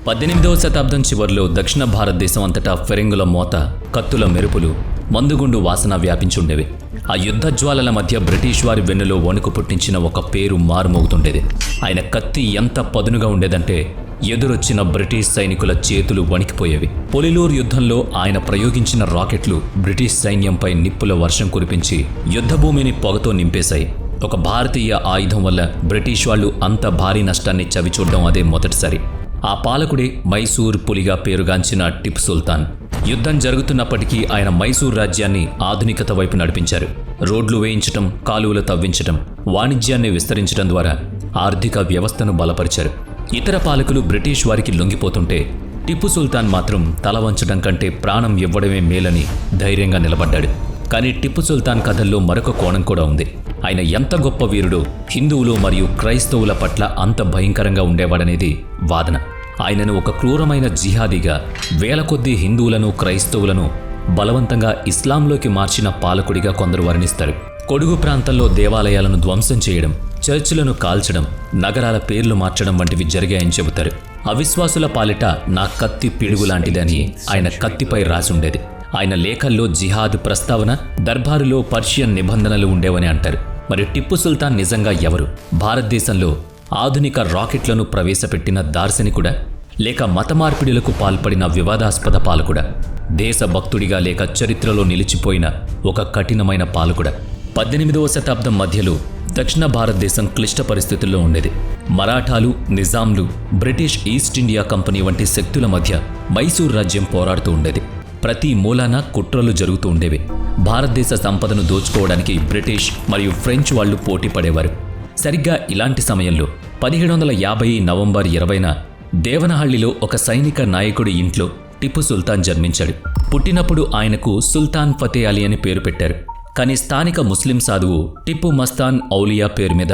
18వ శతాబ్దం చివరిలో దక్షిణ భారతదేశం అంతటా ఫిరంగుల మోత, కత్తుల మెరుపులు, మందుగుండు వాసన వ్యాపించుండేవి. ఆ యుద్ధ జ్వాలల మధ్య బ్రిటిష్ వారి వెన్నులో వణుకు పుట్టించిన ఒక పేరు మారుమోగుతుండేది. ఆయన కత్తి ఎంత పదునుగా ఉండేదంటే ఎదురొచ్చిన బ్రిటిష్ సైనికుల చేతులు వణికిపోయేవి. పొలిలూరు యుద్ధంలో ఆయన ప్రయోగించిన రాకెట్లు బ్రిటిష్ సైన్యంపై నిప్పుల వర్షం కురిపించి యుద్ధభూమిని పొగతో నింపేశాయి. ఒక భారతీయ ఆయుధం వల్ల బ్రిటిష్ వాళ్లు అంత భారీ నష్టాన్ని చవిచూడడం అదే మొదటిసారి. ఆ పాలకుడే మైసూర్ పులిగా పేరుగాంచిన టిప్పు సుల్తాన్. యుద్ధం జరుగుతున్నప్పటికీ ఆయన మైసూర్ రాజ్యాన్ని ఆధునికత వైపు నడిపించారు. రోడ్లు వేయించటం, కాలువలు తవ్వించటం, వాణిజ్యాన్ని విస్తరించడం ద్వారా ఆర్థిక వ్యవస్థను బలపరిచారు. ఇతర పాలకులు బ్రిటిష్ వారికి లొంగిపోతుంటే టిప్పు సుల్తాన్ మాత్రం తల వంచడం కంటే ప్రాణం ఇవ్వడమే మేలని ధైర్యంగా నిలబడ్డాడు. కానీ టిప్పు సుల్తాన్ కథల్లో మరొక కోణం కూడా ఉంది. ఆయన ఎంత గొప్ప వీరుడో హిందువులు మరియు క్రైస్తవుల పట్ల అంత భయంకరంగా ఉండేవాడనేది వాదన. ఆయనను ఒక క్రూరమైన జిహాదీగా, వేల కొద్దీ హిందువులను, క్రైస్తవులను బలవంతంగా ఇస్లాంలోకి మార్చిన పాలకుడిగా కొందరు వర్ణిస్తారు. కొడుగు ప్రాంతంలో దేవాలయాలను ధ్వంసం చేయడం, చర్చిలను కాల్చడం, నగరాల పేర్లు మార్చడం వంటివి జరిగాయని చెబుతారు. అవిశ్వాసుల పాలిట నా కత్తి పిడుగు లాంటిదని ఆయన కత్తిపై రాసుండేది. ఆయన లేఖల్లో జిహాద్ ప్రస్తావన, దర్బారులో పర్షియన్ నిబంధనలు ఉండేవని అంటారు. మరి టిప్పు సుల్తాన్ నిజంగా ఎవరు? భారతదేశంలో ఆధునిక రాకెట్లను ప్రవేశపెట్టిన దార్శనికుడా, లేక మత మార్పిడులకు పాల్పడిన వివాదాస్పద పాలకుడా, దేశభక్తుడిగా లేక చరిత్రలో నిలిచిపోయిన ఒక కఠినమైన పాలకుడా? 18వ శతాబ్దం మధ్యలో దక్షిణ భారతదేశం క్లిష్ట పరిస్థితుల్లో ఉండేది. మరాఠాలు, నిజాంలు, బ్రిటిష్ ఈస్ట్ ఇండియా కంపెనీ వంటి శక్తుల మధ్య మైసూర్ రాజ్యం పోరాడుతూ ఉండేది. ప్రతి మూలాన కుట్రలు జరుగుతూ ఉండేవి. భారతదేశ సంపదను దోచుకోవడానికి బ్రిటిష్ మరియు ఫ్రెంచ్ వాళ్లు పోటీ పడేవారు. సరిగ్గా ఇలాంటి సమయంలో 1750 నవంబర్ 20న దేవనహళ్లిలో ఒక సైనిక నాయకుడి ఇంట్లో టిప్పు సుల్తాన్ జన్మించాడు. పుట్టినప్పుడు ఆయనకు సుల్తాన్ ఫతే అలీ అని పేరు పెట్టారు. కానీ స్థానిక ముస్లిం సాధువు టిప్పు మస్తాన్ ఔలియా పేరు మీద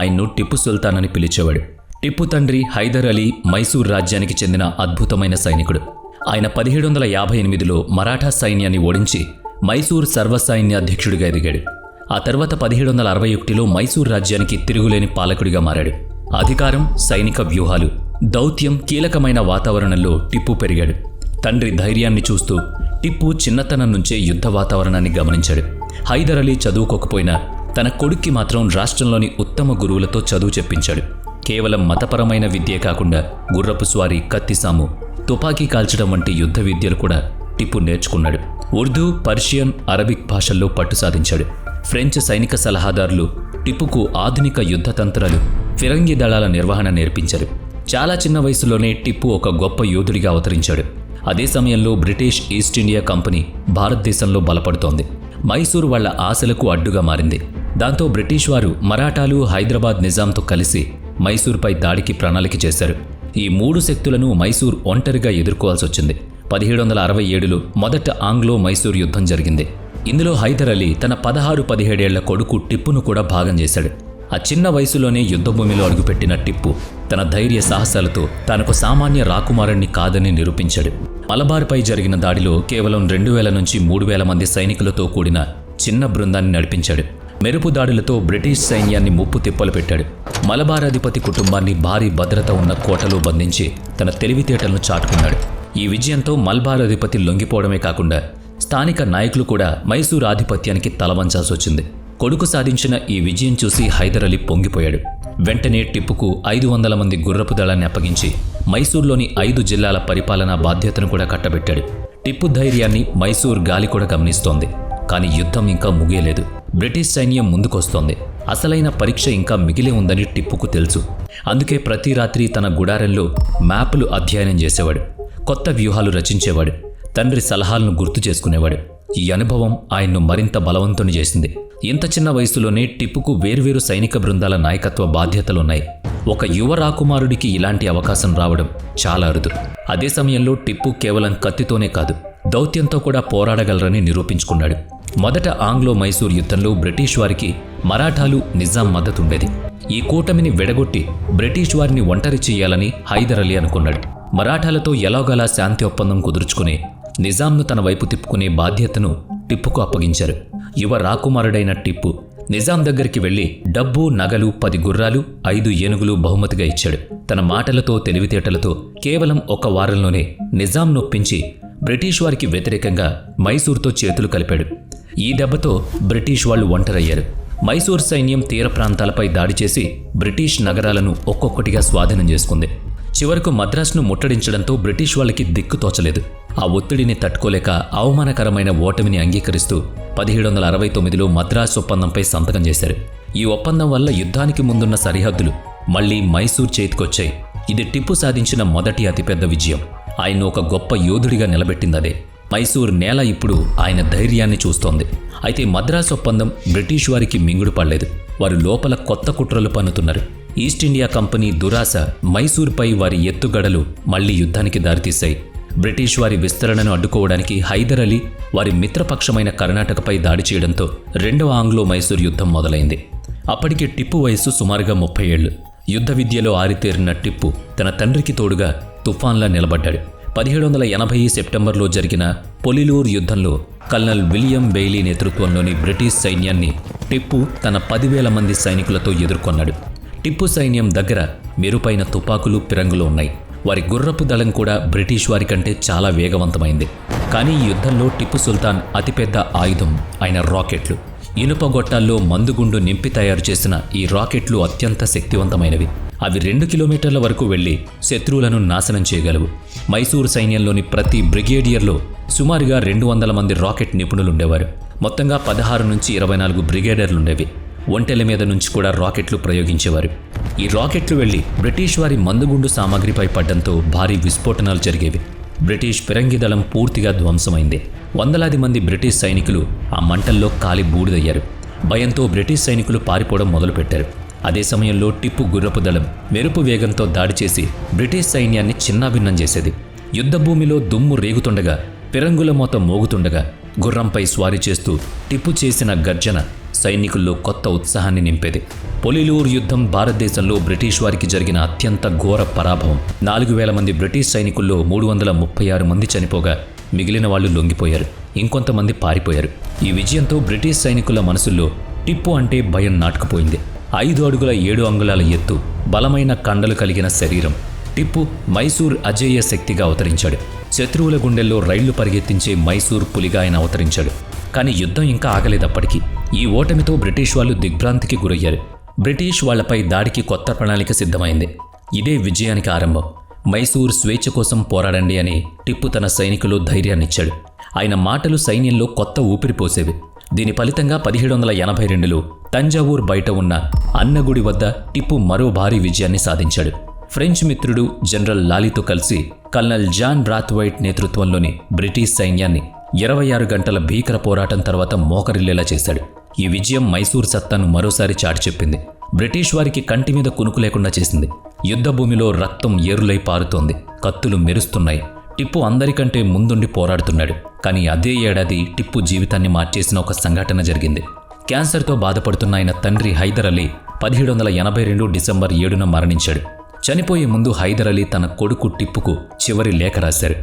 ఆయన్ను టిప్పు సుల్తాన్ అని పిలిచేవాడు. టిప్పు తండ్రి హైదర్ అలీ మైసూర్ రాజ్యానికి చెందిన అద్భుతమైన సైనికుడు. ఆయన 1758లో మరాఠా సైన్యాన్ని ఓడించి మైసూర్ సర్వసైన్యాధ్యక్షుడిగా ఎదిగాడు. ఆ తర్వాత 1761లో మైసూర్ రాజ్యానికి తిరుగులేని పాలకుడిగా మారాడు. అధికారం, సైనిక వ్యూహాలు, దౌత్యం కీలకమైన వాతావరణంలో టిప్పు పెరిగాడు. తండ్రి ధైర్యాన్ని చూస్తూ టిప్పు చిన్నతనం నుంచే యుద్ధ వాతావరణాన్ని గమనించాడు. హైదర్ అలీ చదువుకోకపోయినా తన కొడుక్కి మాత్రం రాష్ట్రంలోని ఉత్తమ గురువులతో చదువు చెప్పించాడు. కేవలం మతపరమైన విద్యే కాకుండా గుర్రపు స్వారీ, కత్తిసాము, తుపాకీ కాల్చడం వంటి యుద్ధ విద్యలు కూడా టిప్పు నేర్చుకున్నాడు. ఉర్దూ, పర్షియన్, అరబిక్ భాషల్లో పట్టు సాధించాడు. ఫ్రెంచ్ సైనిక సలహాదారులు టిప్పుకు ఆధునిక యుద్ధ తంత్రాలు, ఫిరంగి దళాల నిర్వహణ నేర్పించారు. చాలా చిన్న వయసులోనే టిప్పు ఒక గొప్ప యోధుడిగా అవతరించాడు. అదే సమయంలో బ్రిటిష్ ఈస్ట్ ఇండియా కంపెనీ భారతదేశంలో బలపడుతోంది. మైసూరు వాళ్ల ఆశలకు అడ్డుగా మారింది. దాంతో బ్రిటిష్ వారు మరాఠాలు, హైదరాబాద్ నిజాంతో కలిసి మైసూర్పై దాడికి ప్రణాళిక చేశారు. ఈ మూడు శక్తులను మైసూర్ ఒంటరిగా ఎదుర్కోవాల్సి వచ్చింది. 1767లో మొదట ఆంగ్లో మైసూర్ యుద్ధం జరిగింది. ఇందులో హైదర్ అలీ తన 16-17 ఏళ్ల కొడుకు టిప్పును కూడా భాగం చేశాడు. ఆ చిన్న వయసులోనే యుద్ధభూమిలో అడుగుపెట్టిన టిప్పు తన ధైర్య సాహసాలతో తనకు సామాన్య రాకుమారుణ్ణి కాదని నిరూపించాడు. మలబార్పై జరిగిన దాడిలో కేవలం 2000 నుంచి 3000 మంది సైనికులతో కూడిన చిన్న బృందాన్ని నడిపించాడు. మెరుపు దాడులతో బ్రిటిష్ సైన్యాన్ని ముప్పు తిప్పలు పెట్టాడు. మలబార్ అధిపతి కుటుంబాన్ని భారీ భద్రత ఉన్న కోటలో బంధించి తన తెలివితేటలను చాటుకున్నాడు. ఈ విజయంతో మలబార్ అధిపతి లొంగిపోవడమే కాకుండా స్థానిక నాయకులు కూడా మైసూర్ ఆధిపత్యానికి తలవంచాల్సి వచ్చింది. కొడుకు సాధించిన ఈ విజయం చూసి హైదర్ అలీ పొంగిపోయాడు. వెంటనే టిప్పుకు 500 మంది గుర్రపు దళాన్ని అప్పగించి మైసూర్లోని 5 జిల్లాల పరిపాలనా బాధ్యతను కూడా కట్టబెట్టాడు. టిప్పు ధైర్యాన్ని మైసూర్ గాలి కూడా గమనిస్తోంది. కానీ యుద్ధం ఇంకా ముగియలేదు. బ్రిటిష్ సైన్యం ముందుకొస్తోంది. అసలైన పరీక్ష ఇంకా మిగిలి ఉందని టిప్పుకు తెలుసు. అందుకే ప్రతి రాత్రి తన గుడారంలో మ్యాపులు అధ్యయనం చేసేవాడు. కొత్త వ్యూహాలు రచించేవాడు. తండ్రి సలహాలను గుర్తు చేసుకునేవాడు. ఈ అనుభవం ఆయన్ను మరింత బలవంతుని చేసింది. ఇంత చిన్న వయసులోనే టిప్పుకు వేర్వేరు సైనిక బృందాల నాయకత్వ బాధ్యతలున్నాయి. ఒక యువ రాకుమారుడికి ఇలాంటి అవకాశం రావడం చాలా అరుదు. అదే సమయంలో టిప్పు కేవలం కత్తితోనే కాదు, దౌత్యంతో కూడా పోరాడగలరని నిరూపించుకున్నాడు. మొదట ఆంగ్లో మైసూర్ యుద్ధంలో బ్రిటిష్ వారికి మరాఠాలు, నిజాం మద్దతుండేది. ఈ కూటమిని విడగొట్టి బ్రిటిష్ వారిని ఒంటరి చేయాలని హైదర్ అలీ అనుకున్నాడు. మరాఠాలతో ఎలాగోలా శాంతి ఒప్పందం కుదుర్చుకుని నిజాంను తన వైపు తిప్పుకునే బాధ్యతను టిప్పుకు అప్పగించారు. యువ రాకుమారుడైన టిప్పు నిజాం దగ్గరికి వెళ్లి డబ్బు, నగలు, 10 గుర్రాలు, 5 ఏనుగులు బహుమతిగా ఇచ్చాడు. తన మాటలతో, తెలివితేటలతో కేవలం 1 వారంలోనే నిజాం నొప్పించి బ్రిటిష్ వారికి వ్యతిరేకంగా మైసూర్తో చేతులు కలిపాడు. ఈ దెబ్బతో బ్రిటిష్ వాళ్లు ఒంటరయ్యారు. మైసూర్ సైన్యం తీర ప్రాంతాలపై దాడి చేసి బ్రిటిష్ నగరాలను ఒక్కొక్కటిగా స్వాధీనం చేసుకుంది. చివరకు మద్రాసును ముట్టడించడంతో బ్రిటిష్ వాళ్ళకి దిక్కు తోచలేదు. ఆ ఒత్తిడిని తట్టుకోలేక అవమానకరమైన ఓటమిని అంగీకరిస్తూ 1769లో మద్రాసు ఒప్పందంపై సంతకం చేశారు. ఈ ఒప్పందం వల్ల యుద్ధానికి ముందున్న సరిహద్దులు మళ్లీ మైసూర్ చేతికొచ్చాయి. ఇది టిప్పు సాధించిన మొదటి అతిపెద్ద విజయం. ఆయన ఒక గొప్ప యోధుడిగా నిలబెట్టిందదే. మైసూర్ నేల ఇప్పుడు ఆయన ధైర్యాన్ని చూస్తోంది. అయితే మద్రాసు ఒప్పందం బ్రిటిష్ వారికి మింగుడు పడలేదు. వారు లోపల కొత్త కుట్రలు పన్నుతున్నారు. ఈస్ట్ ఇండియా కంపెనీ దురాశ మైసూర్పై వారి ఎత్తుగడలు మళ్లీ యుద్ధానికి దారితీశాయి. బ్రిటిష్ వారి విస్తరణను అడ్డుకోవడానికి హైదర్ అలీ వారి మిత్రపక్షమైన కర్ణాటకపై దాడి చేయడంతో రెండవ ఆంగ్లో మైసూర్ యుద్ధం మొదలైంది. అప్పటికి టిప్పు వయస్సు సుమారుగా 30 ఏళ్లు. యుద్ధ విద్యలో ఆరితేరిన టిప్పు తన తండ్రికి తోడుగా తుఫాన్లా నిలబడ్డాడు. 1780 సెప్టెంబర్లో జరిగిన పొలిలూర్ యుద్ధంలో కల్నల్ విలియం బెయిలీ నేతృత్వంలోని బ్రిటిష్ సైన్యాన్ని టిప్పు తన 10,000 మంది సైనికులతో ఎదుర్కొన్నాడు. టిప్పు సైన్యం దగ్గర మెరుపైన తుపాకులు, పిరంగులు ఉన్నాయి. వారి గుర్రపు దళం కూడా బ్రిటిష్ వారి కంటే చాలా వేగవంతమైంది. కానీ ఈ యుద్ధంలో టిప్పు సుల్తాన్ అతిపెద్ద ఆయుధం ఆయన రాకెట్లు. ఇనుప గొట్టాల్లో మందుగుండు నింపి తయారు చేసిన ఈ రాకెట్లు అత్యంత శక్తివంతమైనవి. అవి 2 కిలోమీటర్ల వరకు వెళ్లి శత్రువులను నాశనం చేయగలవు. మైసూర్ సైన్యంలోని ప్రతి బ్రిగేడియర్లో సుమారుగా 200 మంది రాకెట్ నిపుణులుండేవారు. మొత్తంగా 16 నుంచి 24 బ్రిగేడర్లుండేవి. ఒంటెల మీద నుంచి కూడా రాకెట్లు ప్రయోగించేవారు. ఈ రాకెట్లు వెళ్లి బ్రిటిష్ వారి మందుగుండు సామాగ్రిపై పడ్డంతో భారీ విస్ఫోటనాలు జరిగేవి. బ్రిటిష్ ఫిరంగి దళం పూర్తిగా ధ్వంసమైంది. వందలాది మంది బ్రిటిష్ సైనికులు ఆ మంటల్లో కాలి బూడిదయ్యారు. భయంతో బ్రిటిష్ సైనికులు పారిపోవడం మొదలుపెట్టారు. అదే సమయంలో టిప్పు గుర్రపు దళం మెరుపు వేగంతో దాడి చేసి బ్రిటిష్ సైన్యాన్ని చిన్నాభిన్నం చేసేది. యుద్ధభూమిలో దుమ్ము రేగుతుండగా, పిరంగుల మోత మోగుతుండగా గుర్రంపై స్వారీ చేస్తూ టిప్పు చేసిన గర్జన సైనికుల్లో కొత్త ఉత్సాహాన్ని నింపేది. పొలిలూర్ యుద్ధం భారతదేశంలో బ్రిటిష్ వారికి జరిగిన అత్యంత ఘోర పరాభవం. 4,000 మంది బ్రిటిష్ సైనికుల్లో 336 మంది చనిపోగా మిగిలిన వాళ్లు లొంగిపోయారు. ఇంకొంతమంది పారిపోయారు. ఈ విజయంతో బ్రిటిష్ సైనికుల మనసుల్లో టిప్పు అంటే భయం నాటుకుపోయింది. 5 అడుగుల 7 అంగుళాల ఎత్తు, బలమైన కండలు కలిగిన శరీరం. టిప్పు మైసూర్ అజేయ శక్తిగా అవతరించాడు. శత్రువుల గుండెల్లో రైళ్లు పరిగెత్తించే మైసూర్ పులిగా ఆయన అవతరించాడు. కానీ యుద్ధం ఇంకా ఆగలేదప్పటికీ. ఈ ఓటమితో బ్రిటిష్ వాళ్ళు దిగ్భ్రాంతికి గురయ్యారు. బ్రిటిష్ వాళ్లపై దాడికి కొత్త ప్రణాళిక సిద్ధమైంది. ఇదే విజయానికి ఆరంభం. మైసూర్ స్వేచ్ఛ కోసం పోరాడండి అని టిప్పు తన సైనికులు ధైర్యాన్నిచ్చాడు. ఆయన మాటలు సైన్యంలో కొత్త ఊపిరి పోసేవి. దీని ఫలితంగా 1782లో తంజావూర్ బయట ఉన్న అన్నగుడి వద్ద టిప్పు మరో భారీ విజయాన్ని సాధించాడు. ఫ్రెంచ్ మిత్రుడు జనరల్ లాలీతో కలిసి కల్నల్ జాన్ బ్రాత్వైట్ నేతృత్వంలోని బ్రిటిష్ సైన్యాన్ని 26 గంటల భీకర పోరాటం తర్వాత మోకరిల్లేలా చేశాడు. ఈ విజయం మైసూర్ సత్తాను మరోసారి చాటి చెప్పింది. బ్రిటిష్ వారికి కంటి మీద కునుకు లేకుండా చేసింది. యుద్ధభూమిలో రక్తం ఏరులై పారుతోంది. కత్తులు మెరుస్తున్నాయి. టిప్పు అందరికంటే ముందుండి పోరాడుతున్నాడు. కానీ అదే ఏడాది టిప్పు జీవితాన్ని మార్చేసిన ఒక సంఘటన జరిగింది. క్యాన్సర్తో బాధపడుతున్న ఆయన తండ్రి హైదర్ అలీ 1782 డిసెంబర్ 7న మరణించాడు. చనిపోయే ముందు హైదర్ అలీ తన కొడుకు టిప్పుకు చివరి లేఖ రాశారు.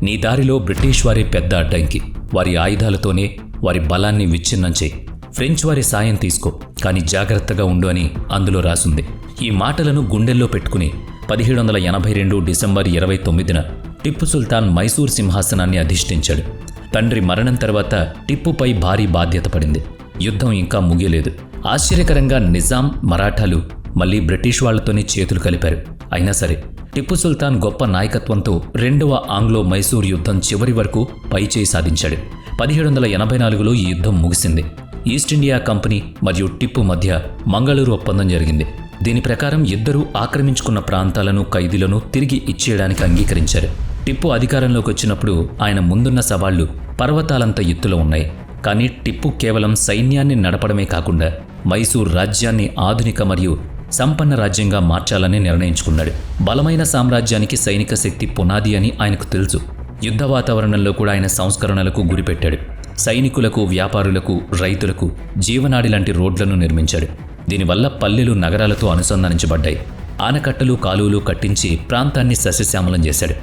నీ దారిలో బ్రిటిష్ వారి పెద్ద అడ్డంకి. వారి ఆయుధాలతోనే వారి బలాన్ని విచ్ఛిన్నం చేయి. ఫ్రెంచ్ వారి సాయం తీసుకో, కానీ జాగ్రత్తగా ఉండు అని అందులో రాసుంది. ఈ మాటలను గుండెల్లో పెట్టుకుని 1782 డిసెంబర్ 29న టిప్పు సుల్తాన్ మైసూర్ సింహాసనాన్ని అధిష్ఠించాడు. తండ్రి మరణం తర్వాత టిప్పుపై భారీ బాధ్యత పడింది. యుద్ధం ఇంకా ముగియలేదు. ఆశ్చర్యకరంగా నిజాం, మరాఠాలు మళ్లీ బ్రిటిష్ వాళ్లతోనే చేతులు కలిపారు. అయినా సరే టిప్పు సుల్తాన్ గొప్ప నాయకత్వంతో రెండవ ఆంగ్లో మైసూర్ యుద్ధం చివరి వరకు పైచేయి సాధించాడు. 1784లో ఈ యుద్ధం ముగిసింది. ఈస్ట్ ఇండియా కంపెనీ మరియు టిప్పు మధ్య మంగళూరు ఒప్పందం జరిగింది. దీని ప్రకారం ఇద్దరూ ఆక్రమించుకున్న ప్రాంతాలను, ఖైదీలను తిరిగి ఇచ్చేయడానికి అంగీకరించారు. టిప్పు అధికారంలోకి వచ్చినప్పుడు ఆయన ముందున్న సవాళ్లు పర్వతాలంత ఎత్తులో ఉన్నాయి. కానీ టిప్పు కేవలం సైన్యాన్ని నడపడమే కాకుండా మైసూర్ రాజ్యాన్ని ఆధునిక మరియు సంపన్న రాజ్యంగా మార్చాలని నిర్ణయించుకున్నాడు. బలమైన సామ్రాజ్యానికి సైనిక శక్తి పునాది అని ఆయనకు తెలుసు. యుద్ధ వాతావరణంలో కూడా ఆయన సంస్కరణలకు గురిపెట్టాడు. సైనికులకు, వ్యాపారులకు, రైతులకు జీవనాడి లాంటి రోడ్లను నిర్మించాడు. దీనివల్ల పల్లెలు నగరాలతో అనుసంధానించబడ్డాయి. ఆనకట్టలు, కాలువలు కట్టించి ప్రాంతాన్ని సస్యశ్యామలం చేశాడు.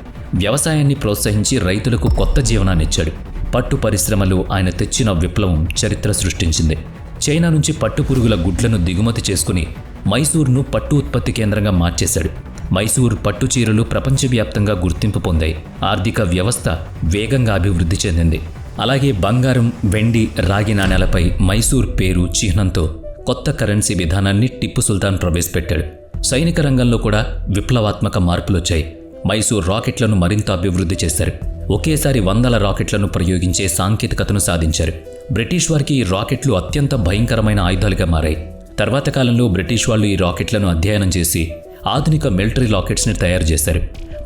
వ్యవసాయాన్ని ప్రోత్సహించి రైతులకు కొత్త జీవనాన్నిచ్చాడు. పట్టు పరిశ్రమలు ఆయన తెచ్చిన విప్లవం చరిత్ర సృష్టించింది. చైనా నుంచి పట్టుపురుగుల గుడ్లను దిగుమతి చేసుకుని మైసూర్ను పట్టు ఉత్పత్తి కేంద్రంగా మార్చేశాడు. మైసూర్ పట్టు చీరలు ప్రపంచవ్యాప్తంగా గుర్తింపు పొందాయి. ఆర్థిక వ్యవస్థ వేగంగా అభివృద్ధి చెందింది. అలాగే బంగారం, వెండి, రాగి నాణేలపై మైసూర్ పేరు చిహ్నంతో కొత్త కరెన్సీ విధానాన్ని టిప్పు సుల్తాన్ ప్రవేశపెట్టాడు. సైనిక రంగంలో కూడా విప్లవాత్మక మార్పులొచ్చాయి. మైసూర్ రాకెట్లను మరింత అభివృద్ధి చేశారు. ఒకేసారి వందల రాకెట్లను ప్రయోగించే సాంకేతికతను సాధించారు. బ్రిటిష్ వారికి ఈ రాకెట్లు అత్యంత భయంకరమైన ఆయుధాలుగా మారాయి. తర్వాత కాలంలో బ్రిటిష్ వాళ్ళు ఈ రాకెట్లను అధ్యయనం చేసి ఆధునిక మిలిటరీ రాకెట్స్ని తయారు చేశారు.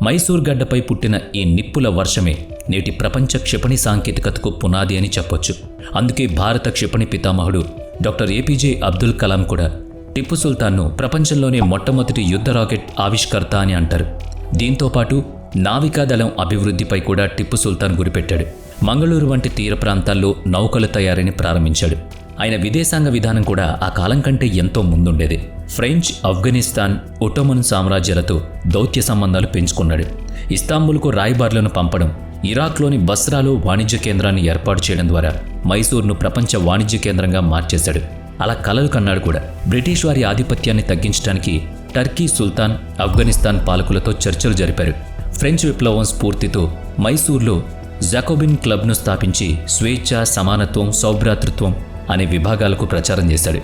మైసూర్ గడ్డపై పుట్టిన ఈ నిప్పుల వర్షమే నేటి ప్రపంచ క్షిపణి సాంకేతికతకు పునాది అని చెప్పొచ్చు. అందుకే భారత క్షిపణి పితామహుడు డాక్టర్ ఏపీజే అబ్దుల్ కలాం కూడా టిప్పు సుల్తాన్ను ప్రపంచంలోనే మొట్టమొదటి యుద్ధ రాకెట్ ఆవిష్కర్త అని అంటారు. దీంతోపాటు నావికాదళం అభివృద్ధిపై కూడా టిప్పు సుల్తాన్ గురిపెట్టాడు. మంగళూరు వంటి తీర ప్రాంతాల్లో నౌకల తయారీని ప్రారంభించాడు. ఆయన విదేశాంగ విధానం కూడా ఆ కాలం కంటే ఎంతో ముందుండేది. ఫ్రెంచ్, ఆఫ్ఘనిస్తాన్, ఒట్టోమన్ సామ్రాజ్యాలతో దౌత్య సంబంధాలు పెంచుకున్నాడు. ఇస్తాంబుల్కు రాయబారులను పంపడం, ఇరాక్లోని బస్రాలో వాణిజ్య కేంద్రాన్ని ఏర్పాటు చేయడం ద్వారా మైసూర్ను ప్రపంచ వాణిజ్య కేంద్రంగా మార్చేశాడు. అలా కలలు కన్నాడు కూడా. బ్రిటిష్ వారి ఆధిపత్యాన్ని తగ్గించడానికి టర్కీ సుల్తాన్, ఆఫ్ఘనిస్తాన్ పాలకులతో చర్చలు జరిపారు. ఫ్రెంచ్ విప్లవం స్ఫూర్తితో మైసూర్లో జాకోబిన్ క్లబ్ను స్థాపించి స్వేచ్ఛ, సమానత్వం, సౌభ్రాతృత్వం అనే విభాగాలకు ప్రచారం చేశాడు.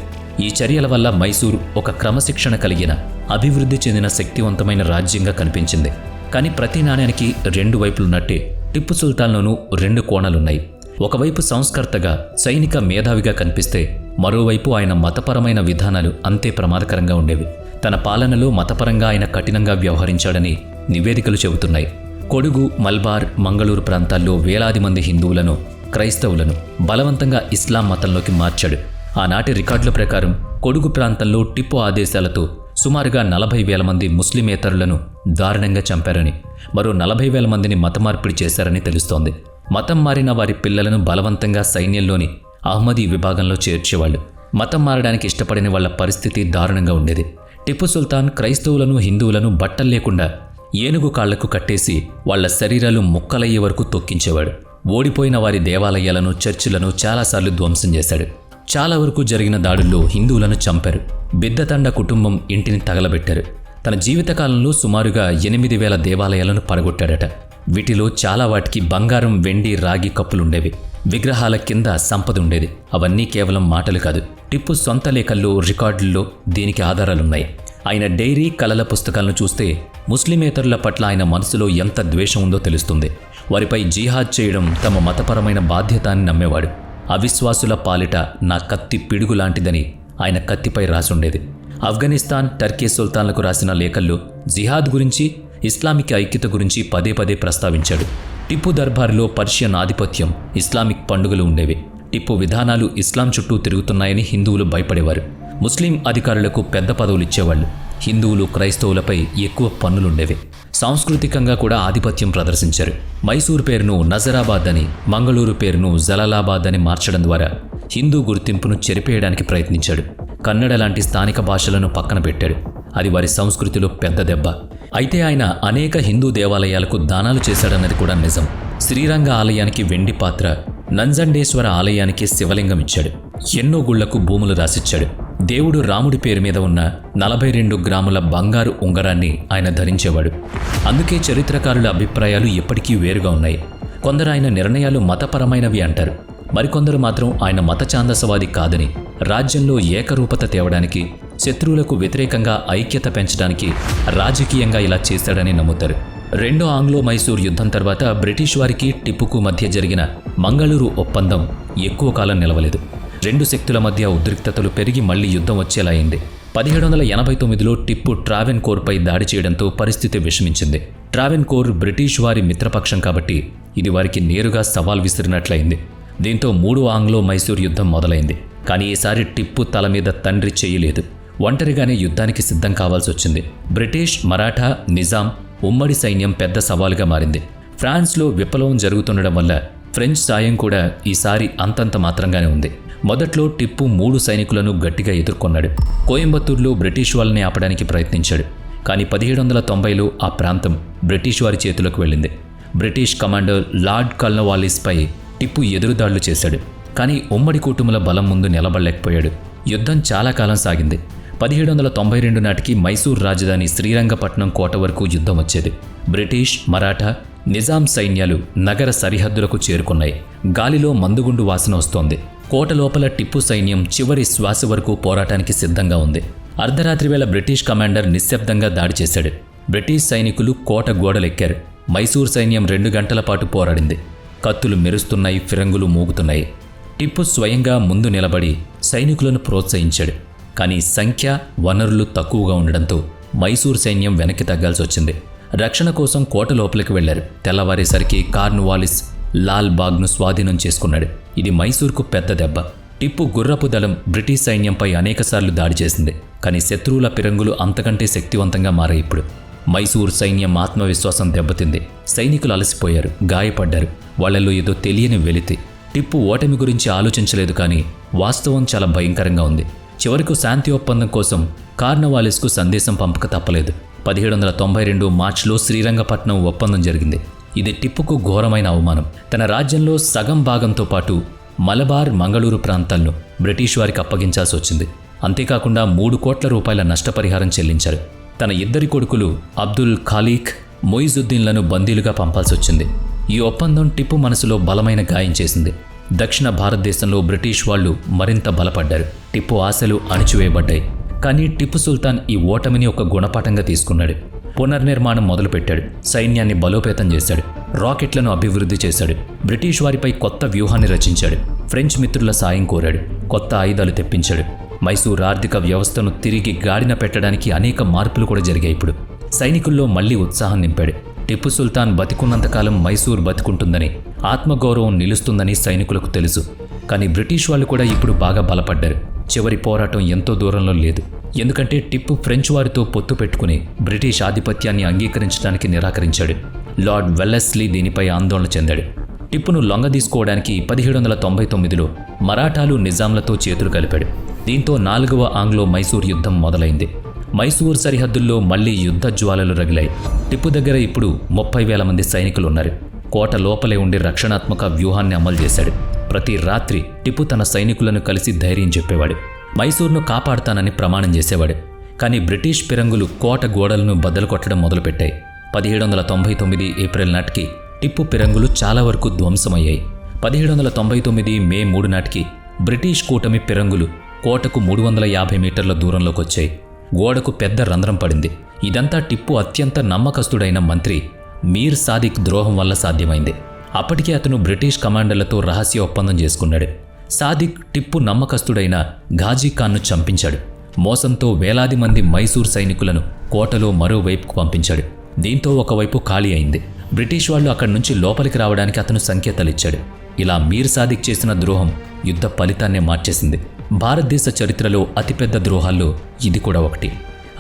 ఈ చర్యల వల్ల మైసూర్ ఒక క్రమశిక్షణ కలిగిన, అభివృద్ధి చెందిన శక్తివంతమైన రాజ్యంగా కనిపించింది. కానీ ప్రతి నాణ్యానికి రెండు వైపులున్నట్టే టిప్పు సుల్తాన్లోనూ రెండు కోణాలున్నాయి. ఒకవైపు సంస్కర్తగా, సైనిక మేధావిగా కనిపిస్తే మరోవైపు ఆయన మతపరమైన విధానాలు అంతే ప్రమాదకరంగా ఉండేవి. తన పాలనలో మతపరంగా ఆయన కఠినంగా వ్యవహరించాడని నివేదికలు చెబుతున్నాయి. కొడుగు, మల్బార్, మంగళూరు ప్రాంతాల్లో వేలాది మంది హిందువులను, క్రైస్తవులను బలవంతంగా ఇస్లాం మతంలోకి మార్చాడు. ఆనాటి రికార్డుల ప్రకారం కొడుగు ప్రాంతంలో టిప్పు ఆదేశాలతో సుమారుగా 40,000 మంది ముస్లిమేతరులను దారుణంగా చంపారని, మరో 40,000 మందిని మతమార్పిడి చేశారని తెలుస్తోంది. మతం మారిన వారి పిల్లలను బలవంతంగా సైన్యంలోని అహ్మదీ విభాగంలో చేర్చేవాళ్లు. మతం మారడానికి ఇష్టపడిన వాళ్ల పరిస్థితి దారుణంగా ఉండేది. టిప్పు సుల్తాన్ క్రైస్తవులను, హిందువులను బట్టలు లేకుండా ఏనుగు కాళ్లకు కట్టేసి వాళ్ల శరీరాలు ముక్కలయ్యే వరకు తొక్కించేవాడు. ఓడిపోయిన వారి దేవాలయాలను, చర్చిలను చాలాసార్లు ధ్వంసం చేశాడు. చాలా వరకు జరిగిన దాడుల్లో హిందువులను చంపారు. బిద్దతండ కుటుంబం ఇంటిని తగలబెట్టారు. తన జీవితకాలంలో సుమారుగా 8,000 దేవాలయాలను పడగొట్టాడట. వీటిలో చాలా వాటికి బంగారం, వెండి, రాగి కప్పులుండేవి. విగ్రహాల కింద సంపద ఉండేది. అవన్నీ కేవలం మాటలు కాదు. టిప్పు సొంత లేఖల్లో, రికార్డుల్లో దీనికి ఆధారాలున్నాయి. ఆయన డైరీ, కలల పుస్తకాలను చూస్తే ముస్లిమేతరుల పట్ల ఆయన మనసులో ఎంత ద్వేషం ఉందో తెలుస్తుంది. వారిపై జిహాద్ చేయడం తమ మతపరమైన బాధ్యత అని నమ్మేవాడు. అవిశ్వాసుల పాలిట నా కత్తి పిడుగు లాంటిదని ఆయన కత్తిపై రాసుండేది. ఆఫ్ఘనిస్తాన్, టర్కీ సుల్తాన్లకు రాసిన లేఖల్లో జిహాద్ గురించి, ఇస్లామిక్ ఐక్యత గురించి పదే పదే ప్రస్తావించాడు. టిప్పు దర్బార్లో పర్షియన్ ఆధిపత్యం, ఇస్లామిక్ పండుగలు ఉండేవి. టిప్పు విధానాలు ఇస్లాం చుట్టూ తిరుగుతున్నాయని హిందువులు భయపడేవారు. ముస్లిం అధికారులకు పెద్ద పదవులు ఇచ్చేవాళ్లు. హిందువులు, క్రైస్తవులపై ఎక్కువ పన్నులుండేవి. సాంస్కృతికంగా కూడా ఆధిపత్యం ప్రదర్శించారు. మైసూర్ పేరును నజరాబాద్ అని, మంగళూరు పేరును జలాలాబాద్ అని మార్చడం ద్వారా హిందూ గుర్తింపును చెరిపేయడానికి ప్రయత్నించాడు. కన్నడ లాంటి స్థానిక భాషలను పక్కన పెట్టాడు. అది వారి సంస్కృతిలో పెద్ద దెబ్బ. అయితే ఆయన అనేక హిందూ దేవాలయాలకు దానాలు చేశాడన్నది కూడా నిజం. శ్రీరంగ ఆలయానికి వెండి పాత్ర, నంజండేశ్వర ఆలయానికి శివలింగం ఇచ్చాడు. ఎన్నో గుళ్లకు భూములు రాసిచ్చాడు. దేవుడు రాముడి పేరు మీద ఉన్న 42 గ్రాముల బంగారు ఉంగరాన్ని ఆయన ధరించేవాడు. అందుకే చరిత్రకారుల అభిప్రాయాలు ఎప్పటికీ వేరుగా ఉన్నాయి. కొందరు ఆయన నిర్ణయాలు మతపరమైనవి అంటారు. మరికొందరు మాత్రం ఆయన మత ఛాందసవాది కాదని, రాజ్యంలో ఏకరూపత తేవడానికి, శత్రువులకు వ్యతిరేకంగా ఐక్యత పెంచడానికి రాజకీయంగా ఇలా చేశాడని నమ్ముతారు. రెండో ఆంగ్లో మైసూర్ యుద్ధం తర్వాత బ్రిటిష్ వారికి టిప్పుకు మధ్య జరిగిన మంగళూరు ఒప్పందం ఎక్కువ కాలం నిలవలేదు. రెండు శక్తుల మధ్య ఉద్రిక్తతలు పెరిగి మళ్లీ యుద్ధం వచ్చేలా అయింది. 1789లో టిప్పు ట్రావెన్కోర్పై దాడి చేయడంతో పరిస్థితి విషమించింది. ట్రావెన్కోర్ బ్రిటిష్ వారి మిత్రపక్షం కాబట్టి ఇది వారికి నేరుగా సవాల్ విసిరినట్లయింది. దీంతో 3వ ఆంగ్లో మైసూర్ యుద్ధం మొదలైంది. కానీ ఈసారి టిప్పు తల మీద తండ్రి చేయలేదు. ఒంటరిగానే యుద్ధానికి సిద్ధం కావాల్సి వచ్చింది. బ్రిటిష్, మరాఠా, నిజాం ఉమ్మడి సైన్యం పెద్ద సవాలుగా మారింది. ఫ్రాన్స్లో విప్లవం జరుగుతుండడం వల్ల ఫ్రెంచ్ సాయం కూడా ఈసారి అంతంత మాత్రంగానే ఉంది. మొదట్లో టిప్పు 3 సైనికులను గట్టిగా ఎదుర్కొన్నాడు. కోయంబత్తూరులో బ్రిటిష్ వాళ్ళని ఆపడానికి ప్రయత్నించాడు. కానీ 1790లో ఆ ప్రాంతం బ్రిటిష్ వారి చేతిలోకి వెళ్ళింది. బ్రిటిష్ కమాండర్ లార్డ్ కార్న్వాలిస్పై టిప్పు ఎదురుదాడులు చేశాడు. కానీ ఉమ్మడి కుటుంబల బలం ముందు నిలబడలేకపోయాడు. యుద్ధం చాలా కాలం సాగింది. 1792 నాటికి మైసూర్ రాజధాని శ్రీరంగపట్నం కోట వరకు యుద్ధం వచ్చేది. బ్రిటిష్, మరాఠా, నిజాం సైన్యాలు నగర సరిహద్దులకు చేరుకున్నాయి. గాలిలో మందుగుండు వాసన వస్తోంది. కోట లోపల టిప్పు సైన్యం చివరి శ్వాస వరకు పోరాటానికి సిద్ధంగా ఉంది. అర్ధరాత్రి వేళ బ్రిటిష్ కమాండర్ నిశ్శబ్దంగా దాడి చేశాడు. బ్రిటిష్ సైనికులు కోట గోడలెక్కారు. మైసూర్ సైన్యం 2 గంటల పాటు పోరాడింది. కత్తులు మెరుస్తున్నాయి, ఫిరంగులు మోగుతున్నాయి. టిప్పు స్వయంగా ముందు నిలబడి సైనికులను ప్రోత్సహించాడు. కానీ సంఖ్య, వనరులు తక్కువగా ఉండడంతో మైసూర్ సైన్యం వెనక్కి తగ్గాల్సి వచ్చింది. రక్షణ కోసం కోట లోపలికి వెళ్లారు. తెల్లవారేసరికి కార్న్వాలిస్ లాల్ బాగ్ను స్వాధీనం చేసుకున్నాడు. ఇది మైసూర్కు పెద్ద దెబ్బ. టిప్పు గుర్రపు దళం బ్రిటిష్ సైన్యంపై అనేకసార్లు దాడి చేసింది. కానీ శత్రువుల పిరంగులు అంతకంటే శక్తివంతంగా మారాయి. ఇప్పుడు మైసూర్ సైన్యం ఆత్మవిశ్వాసం దెబ్బతింది. సైనికులు అలసిపోయారు, గాయపడ్డారు. వాళ్లలో ఏదో తెలియని వెలితి. టిప్పు ఓటమి గురించి ఆలోచించలేదు, కానీ వాస్తవం చాలా భయంకరంగా ఉంది. చివరకు శాంతి ఒప్పందం కోసం కార్న్వాలిస్కు సందేశం పంపక తప్పలేదు. 1792 మార్చిలో శ్రీరంగపట్నం ఒప్పందం జరిగింది. ఇది టిప్పుకు ఘోరమైన అవమానం. తన రాజ్యంలో సగం భాగంతో పాటు మలబార్, మంగళూరు ప్రాంతాలను బ్రిటిష్ వారికి అప్పగించాల్సి వచ్చింది. అంతేకాకుండా 3 కోట్ల రూపాయల నష్టపరిహారం చెల్లించారు. తన 2 కొడుకులు అబ్దుల్ ఖాలీక్, మొయిజుద్దీన్లను బందీలుగా పంపాల్సి వచ్చింది. ఈ ఒప్పందం టిప్పు మనసులో బలమైన గాయం చేసింది. దక్షిణ భారతదేశంలో బ్రిటిష్ వాళ్లు మరింత బలపడ్డారు. టిప్పు ఆశలు అణిచివేయబడ్డాయి. కానీ టిప్పు సుల్తాన్ ఈ ఓటమిని ఒక గుణపాఠంగా తీసుకున్నాడు. పునర్నిర్మాణం మొదలుపెట్టాడు. సైన్యాన్ని బలోపేతం చేశాడు. రాకెట్లను అభివృద్ధి చేశాడు. బ్రిటిష్ వారిపై కొత్త వ్యూహాన్ని రచించాడు. ఫ్రెంచ్ మిత్రుల సాయం కోరాడు. కొత్త ఆయుధాలు తెప్పించాడు. మైసూర్ ఆర్థిక వ్యవస్థను తిరిగి గాడిన పెట్టడానికి అనేక మార్పులు కూడా జరిగాయి. ఇప్పుడు సైనికుల్లో మళ్లీ ఉత్సాహం నింపాడు. టిప్పు సుల్తాన్ బతికున్నంతకాలం మైసూర్ బతికుంటుందని, ఆత్మగౌరవం నిలుస్తుందని సైనికులకు తెలుసు. కానీ బ్రిటిష్ వాళ్ళు కూడా ఇప్పుడు బాగా బలపడ్డారు. చివరి పోరాటం ఎంతో దూరంలో లేదు. ఎందుకంటే టిప్పు ఫ్రెంచ్ వారితో పొత్తు పెట్టుకుని బ్రిటిష్ ఆధిపత్యాన్ని అంగీకరించడానికి నిరాకరించాడు. లార్డ్ వెల్లెస్లీ దీనిపై ఆందోళన చెందాడు. టిప్పును లొంగదీసుకోవడానికి 1799లో మరాఠాలు నిజాంలతో చేతులు కలిపాడు. దీంతో 4వ ఆంగ్లో మైసూర్ యుద్ధం మొదలైంది. మైసూర్ సరిహద్దుల్లో మళ్లీ యుద్ధ జ్వాలలు రగిలాయి. టిప్పు దగ్గర ఇప్పుడు 30,000 మంది సైనికులు ఉన్నారు. కోట లోపలే ఉండి రక్షణాత్మక వ్యూహాన్ని అమలు చేశాడు. ప్రతి రాత్రి టిప్పు తన సైనికులను కలిసి ధైర్యం చెప్పేవాడు. మైసూర్ను కాపాడుతానని ప్రమాణం చేసేవాడు. కానీ బ్రిటిష్ పిరంగులు కోట గోడలను బద్దలు కొట్టడం మొదలుపెట్టాయి. 1799 ఏప్రిల్ నాటికి టిప్పు పిరంగులు చాలా వరకు ధ్వంసమయ్యాయి. 1799 మే 3 నాటికి బ్రిటిష్ కూటమి పిరంగులు కోటకు 350 మీటర్ల దూరంలోకి వచ్చాయి. గోడకు పెద్ద రంధ్రం పడింది. ఇదంతా టిప్పు అత్యంత నమ్మకస్తుడైన మంత్రి మీర్ సాదిక్ ద్రోహం వల్ల సాధ్యమైంది. అప్పటికే అతను బ్రిటిష్ కమాండర్లతో రహస్య ఒప్పందం చేసుకున్నాడు. సాదిక్ టిప్పు నమ్మకస్తుడైన ఘాజీ ఖాన్ను చంపించాడు. మోసంతో వేలాది మంది మైసూర్ సైనికులను కోటలో మరోవైపుకు పంపించాడు. దీంతో ఒకవైపు ఖాళీ అయింది. బ్రిటిష్ వాళ్ళు అక్కడి నుంచి లోపలికి రావడానికి అతను సంకేతాలిచ్చాడు. ఇలా మీర్ సాదిక్ చేసిన ద్రోహం యుద్ధ ఫలితాన్నే మార్చేసింది. భారతదేశ చరిత్రలో అతిపెద్ద ద్రోహాల్లో ఇది కూడా ఒకటి.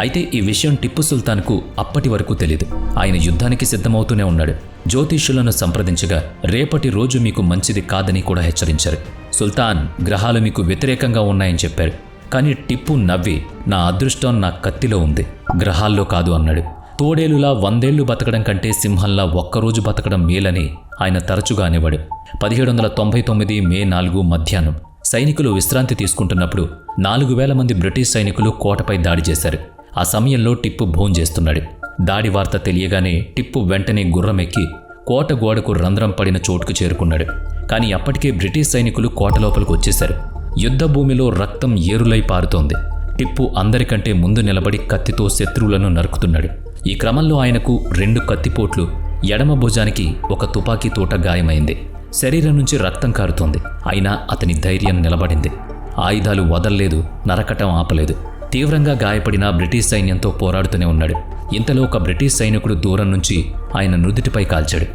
అయితే ఈ విషయం టిప్పు సుల్తాన్కు అప్పటి వరకు తెలీదు. ఆయన యుద్ధానికి సిద్ధమవుతూనే ఉన్నాడు. జ్యోతిష్యులను సంప్రదించగా రేపటి రోజు మీకు మంచిది కాదని కూడా హెచ్చరించారు. సుల్తాన్, గ్రహాలు మీకు వ్యతిరేకంగా ఉన్నాయని చెప్పారు. కానీ టిప్పు నవ్వి, నా అదృష్టం నా కత్తిలో ఉంది, గ్రహాల్లో కాదు అన్నాడు. తోడేలులా 100 ఏళ్లు బతకడం కంటే సింహంలా ఒక్కరోజు బతకడం మేలని ఆయన తరచుగా అనేవాడు. 1799 మే 4 మధ్యాహ్నం సైనికులు విశ్రాంతి తీసుకుంటున్నప్పుడు 4,000 మంది బ్రిటిష్ సైనికులు కోటపై దాడి చేశారు. ఆ సమయంలో టిప్పు భోంచేస్తున్నాడు. దాడి వార్త తెలియగానే టిప్పు వెంటనే గుర్రమెక్కి కోట గోడకు రంధ్రం పడిన చోటుకు చేరుకున్నాడు. కానీ అప్పటికే బ్రిటిష్ సైనికులు కోట లోపలికి వచ్చేశారు. యుద్ధ భూమిలో రక్తం ఏరులై పారుతోంది. టిప్పు అందరికంటే ముందు నిలబడి కత్తితో శత్రువులను నరుకుతున్నాడు. ఈ క్రమంలో ఆయనకు 2 కత్తిపోట్లు, ఎడమ భుజానికి ఒక తుపాకీ తోట గాయమైంది. శరీరం నుంచి రక్తం కారుతోంది. అయినా అతని ధైర్యం నిలబడింది. ఆయుధాలు వదల్లేదు, నరకటం ఆపలేదు. తీవ్రంగా గాయపడిన బ్రిటిష్ సైన్యంతో పోరాడుతూనే ఉన్నాడు. ఇంతలో ఒక బ్రిటిష్ సైనికుడు దూరం నుంచి ఆయన నుదుటిపై కాల్చాడు.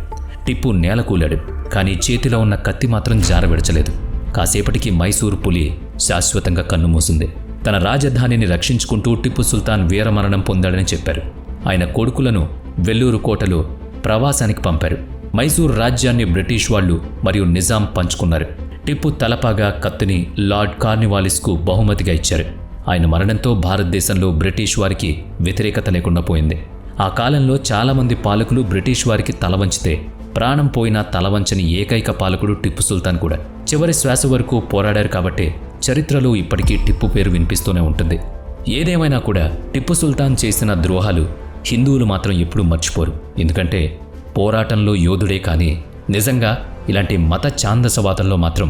టిప్పు నేలకూలాడు. కానీ చేతిలో ఉన్న కత్తి మాత్రం జారవిడచలేదు. కాసేపటికి మైసూరు పులి శాశ్వతంగా కన్నుమూసింది. తన రాజధానిని రక్షించుకుంటూ టిప్పు సుల్తాన్ వీరమరణం పొందాడని చెప్పారు. ఆయన కొడుకులను వెల్లూరు కోటలో ప్రవాసానికి పంపారు. మైసూర్ రాజ్యాన్ని బ్రిటిష్ వాళ్లు మరియు నిజాం పంచుకున్నారు. టిప్పు తలపాగా కత్తిని లార్డ్ కార్న్వాలిస్కు బహుమతిగా ఇచ్చారు. ఆయన మరణంతో భారతదేశంలో బ్రిటిష్ వారికి వ్యతిరేకత లేకుండా పోయింది. ఆ కాలంలో చాలామంది పాలకులు బ్రిటిష్ వారికి తలవంచితే ప్రాణం పోయినా తలవంచని ఏకైక పాలకుడు టిప్పు సుల్తాన్ కూడా. చివరి శ్వాస వరకు పోరాడారు కాబట్టి చరిత్రలో ఇప్పటికీ టిప్పు పేరు వినిపిస్తూనే ఉంటుంది. ఏదేమైనా కూడా టిప్పు సుల్తాన్ చేసిన ద్రోహాలు హిందువులు మాత్రం ఎప్పుడూ మర్చిపోరు. ఎందుకంటే పోరాటంలో యోధుడే కానీ నిజంగా ఇలాంటి మత ఛాందసవాదంలో మాత్రం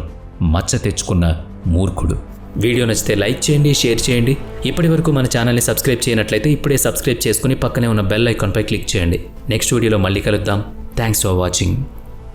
మచ్చ తెచ్చుకున్న మూర్ఖుడు. వీడియో నచ్చితే లైక్ చేయండి, షేర్ చేయండి. ఇప్పటివరకు మన ఛానల్ని సబ్స్క్రైబ్ చేయనట్లయితే ఇప్పుడే సబ్స్క్రైబ్ చేసుకుని పక్కనే ఉన్న బెల్ ఐకాన్పై క్లిక్ చేయండి. నెక్స్ట్ వీడియోలో మళ్ళీ కలుద్దాం. Thanks for watching.